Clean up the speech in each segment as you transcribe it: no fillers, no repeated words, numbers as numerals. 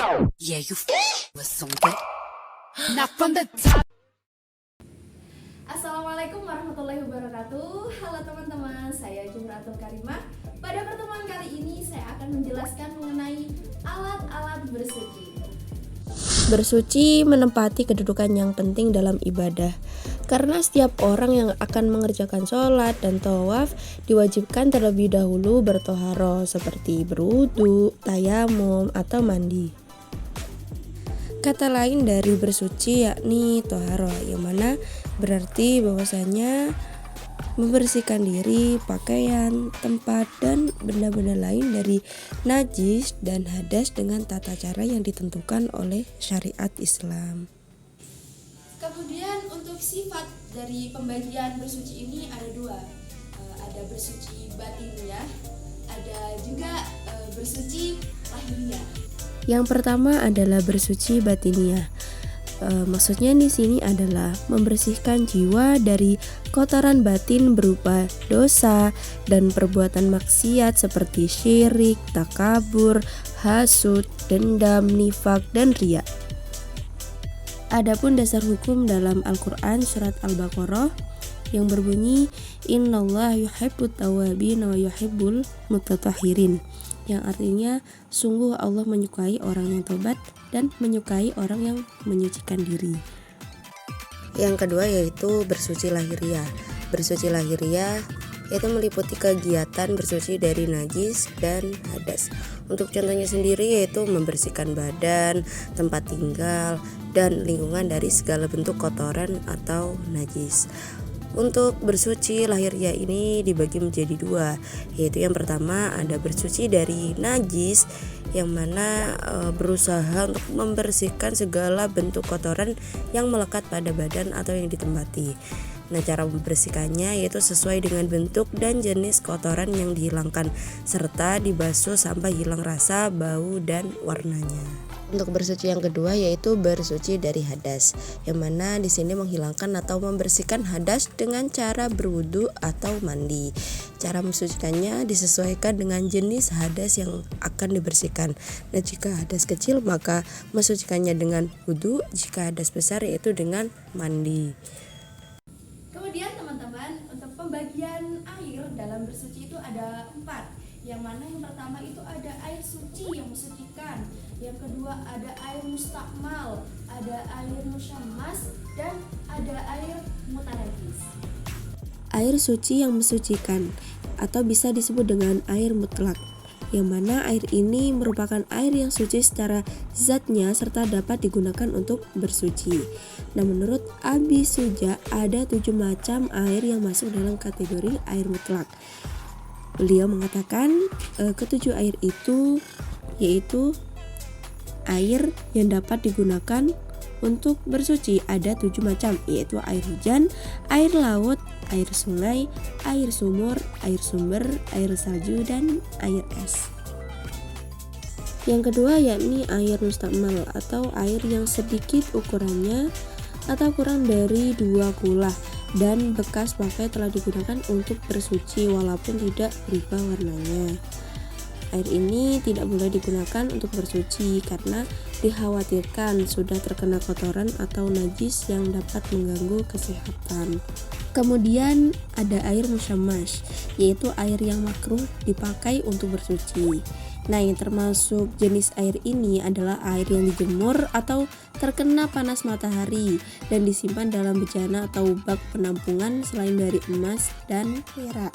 Yeah, you with some good. Not from the top. Assalamualaikum warahmatullahi wabarakatuh. Halo teman-teman, saya Jumratul Karimah. Pada pertemuan kali ini saya akan menjelaskan mengenai alat-alat bersuci. Bersuci menempati kedudukan yang penting dalam ibadah, karena setiap orang yang akan mengerjakan sholat dan tawaf diwajibkan terlebih dahulu bertoharo seperti berwudu, tayamum, atau mandi. Kata lain dari bersuci yakni toharo, yang mana berarti bahwasanya membersihkan diri, pakaian, tempat, dan benda-benda lain dari najis dan hadas dengan tata cara yang ditentukan oleh syariat Islam. Kemudian untuk sifat dari pembagian bersuci ini ada dua. Ada bersuci batiniah, ada juga bersuci lahiriah. Yang pertama adalah bersuci batiniah. Maksudnya di sini adalah membersihkan jiwa dari kotoran batin berupa dosa dan perbuatan maksiat seperti syirik, takabur, hasud, dendam, nifak, dan riya. Adapun dasar hukum dalam Al-Quran surat Al-Baqarah yang berbunyi Innallaha yuhibbut tawwabin wa yuhibbul mutatahhirin, yang artinya sungguh Allah menyukai orang yang tobat dan menyukai orang yang menyucikan diri. Yang kedua yaitu bersuci lahiriah. Bersuci lahiriah yaitu meliputi kegiatan bersuci dari najis dan hadas. Untuk contohnya sendiri yaitu membersihkan badan, tempat tinggal, dan lingkungan dari segala bentuk kotoran atau najis. Untuk bersuci lahiriah ini dibagi menjadi dua, yaitu yang pertama ada bersuci dari najis, yang mana berusaha untuk membersihkan segala bentuk kotoran yang melekat pada badan atau yang ditempati. Nah, cara membersihkannya yaitu sesuai dengan bentuk dan jenis kotoran yang dihilangkan, serta dibasuh sampai hilang rasa, bau, dan warnanya. Untuk bersuci yang kedua yaitu bersuci dari hadas, yang mana di sini menghilangkan atau membersihkan hadas dengan cara berwudu atau mandi. Cara mensucikannya disesuaikan dengan jenis hadas yang akan dibersihkan. Nah, jika hadas kecil maka mensucikannya dengan wudu, jika hadas besar yaitu dengan mandi. Kemudian teman-teman, untuk pembagian air dalam bersuci itu ada 4. Yang mana yang pertama itu ada air suci yang mensucikan, yang kedua ada air mustakmal, ada air musyammas, dan ada air mutanajis. Air suci yang mensucikan atau bisa disebut dengan air mutlak, yang mana air ini merupakan air yang suci secara zatnya serta dapat digunakan untuk bersuci. Nah, menurut Abi Suja ada 7 macam air yang masuk dalam kategori air mutlak. Beliau mengatakan ketujuh air itu yaitu air yang dapat digunakan untuk bersuci ada 7 macam, yaitu air hujan, air laut, air sungai, air sumur, air sumber, air salju, dan air es. Yang kedua yakni air mustakmal atau air yang sedikit ukurannya atau kurang dari 2 kula dan bekas pakai telah digunakan untuk bersuci walaupun tidak berubah warnanya. Air ini tidak boleh digunakan untuk bersuci karena dikhawatirkan sudah terkena kotoran atau najis yang dapat mengganggu kesehatan. Kemudian ada air musyammas, yaitu air yang makruh dipakai untuk bersuci. Nah, yang termasuk jenis air ini adalah air yang dijemur atau terkena panas matahari dan disimpan dalam bejana atau bak penampungan selain dari emas dan perak.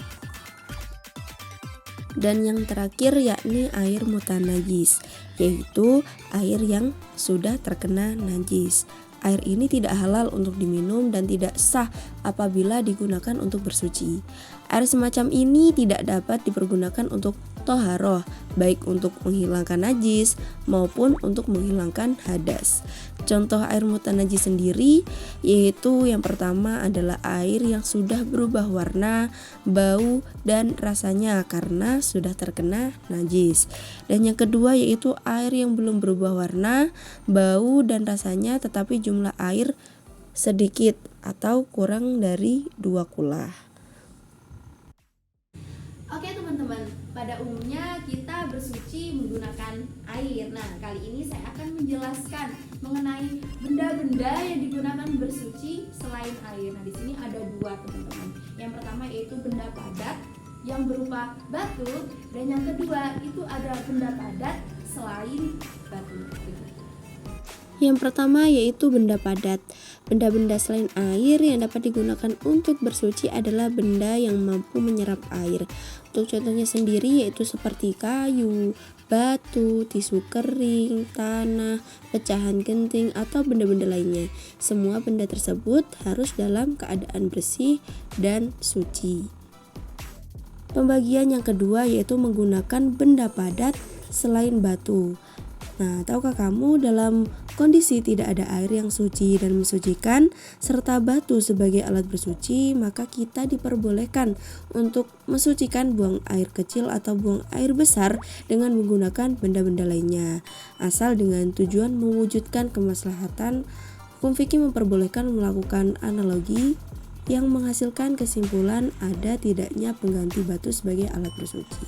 Dan yang terakhir yakni air mutanajis, yaitu air yang sudah terkena najis. Air ini tidak halal untuk diminum dan tidak sah apabila digunakan untuk bersuci. Air semacam ini tidak dapat dipergunakan untuk toharoh, baik untuk menghilangkan najis maupun untuk menghilangkan hadas. Contoh air mutanajis sendiri yaitu yang pertama adalah air yang sudah berubah warna, bau, dan rasanya karena sudah terkena najis. Dan yang kedua yaitu air yang belum berubah warna, bau, dan rasanya tetapi jumlah air sedikit atau kurang dari 2 kula. Oke teman-teman, pada umumnya kita bersuci menggunakan air air. Nah, kali ini saya akan menjelaskan mengenai benda-benda yang digunakan bersuci selain air. Nah, di sini ada dua, teman-teman. Yang pertama yaitu benda padat yang berupa batu, dan yang kedua itu ada benda padat selain batu. Yang pertama yaitu benda padat. Benda-benda selain air yang dapat digunakan untuk bersuci adalah benda yang mampu menyerap air. Untuk contohnya sendiri yaitu seperti kayu, batu, tisu kering, tanah, pecahan genting, atau benda-benda lainnya. Semua benda tersebut harus dalam keadaan bersih dan suci. Pembagian yang kedua yaitu menggunakan benda padat selain batu. Nah, tahukah kamu dalam kondisi tidak ada air yang suci dan mensucikan serta batu sebagai alat bersuci, maka kita diperbolehkan untuk mensucikan buang air kecil atau buang air besar dengan menggunakan benda-benda lainnya. Asal dengan tujuan mewujudkan kemaslahatan, hukum fikih memperbolehkan melakukan analogi yang menghasilkan kesimpulan ada tidaknya pengganti batu sebagai alat bersuci.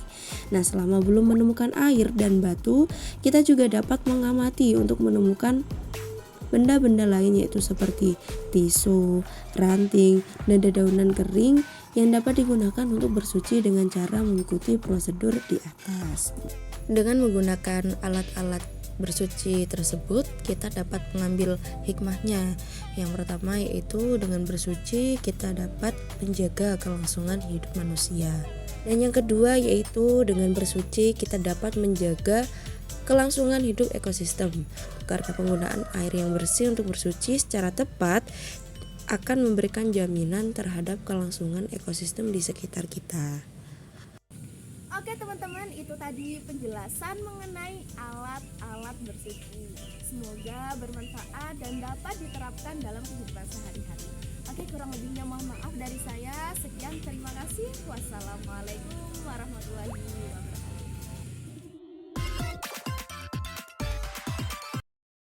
Nah, selama belum menemukan air dan batu, kita juga dapat mengamati untuk menemukan benda-benda lain yaitu seperti tisu, ranting, dan dedaunan kering yang dapat digunakan untuk bersuci dengan cara mengikuti prosedur di atas. Dengan menggunakan alat-alat bersuci tersebut, kita dapat mengambil hikmahnya. Yang pertama yaitu dengan bersuci kita dapat menjaga kelangsungan hidup manusia. Dan yang kedua yaitu dengan bersuci kita dapat menjaga kelangsungan hidup ekosistem. Karena penggunaan air yang bersih untuk bersuci secara tepat akan memberikan jaminan terhadap kelangsungan ekosistem di sekitar kita. Oke teman-teman, itu tadi penjelasan mengenai alat-alat bersuci. Semoga bermanfaat dan dapat diterapkan dalam kehidupan sehari-hari. Oke, kurang lebihnya mohon maaf dari saya. Sekian, terima kasih. Wassalamualaikum warahmatullahi wabarakatuh.